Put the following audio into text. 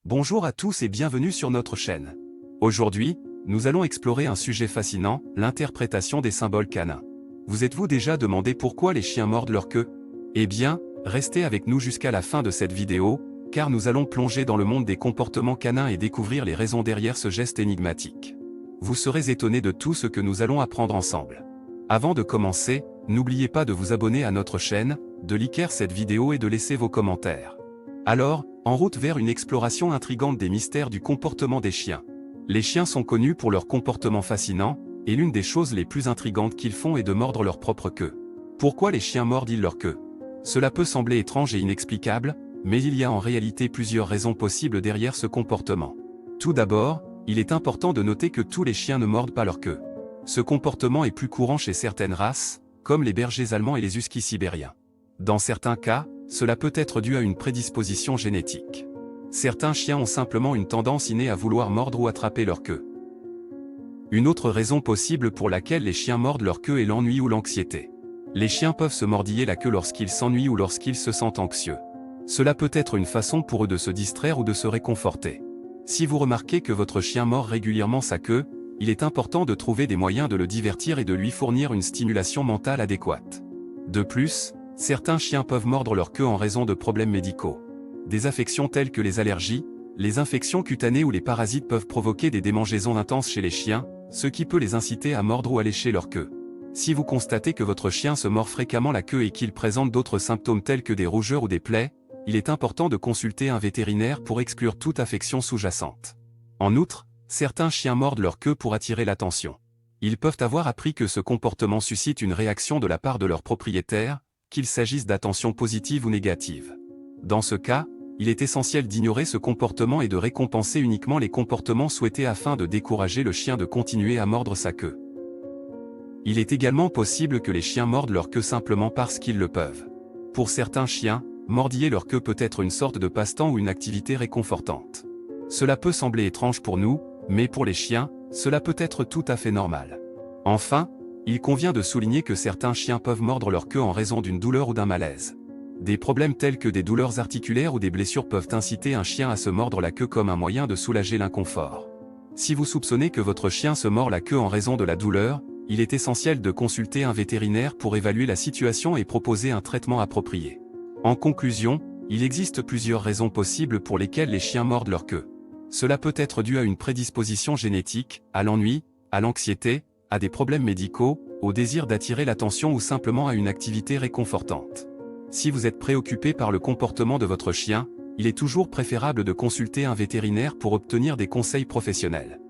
Bonjour à tous et bienvenue sur notre chaîne. Aujourd'hui, nous allons explorer un sujet fascinant, l'interprétation des symboles canins. Vous êtes-vous déjà demandé pourquoi les chiens mordent leur queue? Eh bien, restez avec nous jusqu'à la fin de cette vidéo, car nous allons plonger dans le monde des comportements canins et découvrir les raisons derrière ce geste énigmatique. Vous serez étonnés de tout ce que nous allons apprendre ensemble. Avant de commencer, n'oubliez pas de vous abonner à notre chaîne, de liker cette vidéo et de laisser vos commentaires. Alors, en route vers une exploration intrigante des mystères du comportement des chiens. Les chiens sont connus pour leur comportement fascinant, et l'une des choses les plus intrigantes qu'ils font est de mordre leur propre queue. Pourquoi les chiens mordent-ils leur queue? Cela peut sembler étrange et inexplicable, mais il y a en réalité plusieurs raisons possibles derrière ce comportement. Tout d'abord, il est important de noter que tous les chiens ne mordent pas leur queue. Ce comportement est plus courant chez certaines races, comme les bergers allemands et les huskies sibériens. Dans certains cas, cela peut être dû à une prédisposition génétique. Certains chiens ont simplement une tendance innée à vouloir mordre ou attraper leur queue. Une autre raison possible pour laquelle les chiens mordent leur queue est l'ennui ou l'anxiété. Les chiens peuvent se mordiller la queue lorsqu'ils s'ennuient ou lorsqu'ils se sentent anxieux. Cela peut être une façon pour eux de se distraire ou de se réconforter. Si vous remarquez que votre chien mord régulièrement sa queue, il est important de trouver des moyens de le divertir et de lui fournir une stimulation mentale adéquate. De plus, certains chiens peuvent mordre leur queue en raison de problèmes médicaux. Des affections telles que les allergies, les infections cutanées ou les parasites peuvent provoquer des démangeaisons intenses chez les chiens, ce qui peut les inciter à mordre ou à lécher leur queue. Si vous constatez que votre chien se mord fréquemment la queue et qu'il présente d'autres symptômes tels que des rougeurs ou des plaies, il est important de consulter un vétérinaire pour exclure toute affection sous-jacente. En outre, certains chiens mordent leur queue pour attirer l'attention. Ils peuvent avoir appris que ce comportement suscite une réaction de la part de leur propriétaire, qu'il s'agisse d'attention positive ou négative. Dans ce cas, il est essentiel d'ignorer ce comportement et de récompenser uniquement les comportements souhaités afin de décourager le chien de continuer à mordre sa queue. Il est également possible que les chiens mordent leur queue simplement parce qu'ils le peuvent. Pour certains chiens, mordiller leur queue peut être une sorte de passe-temps ou une activité réconfortante. Cela peut sembler étrange pour nous, mais pour les chiens, cela peut être tout à fait normal. Enfin, il convient de souligner que certains chiens peuvent mordre leur queue en raison d'une douleur ou d'un malaise. Des problèmes tels que des douleurs articulaires ou des blessures peuvent inciter un chien à se mordre la queue comme un moyen de soulager l'inconfort. Si vous soupçonnez que votre chien se mord la queue en raison de la douleur, il est essentiel de consulter un vétérinaire pour évaluer la situation et proposer un traitement approprié. En conclusion, il existe plusieurs raisons possibles pour lesquelles les chiens mordent leur queue. Cela peut être dû à une prédisposition génétique, à l'ennui, à l'anxiété, à des problèmes médicaux, au désir d'attirer l'attention ou simplement à une activité réconfortante. Si vous êtes préoccupé par le comportement de votre chien, il est toujours préférable de consulter un vétérinaire pour obtenir des conseils professionnels.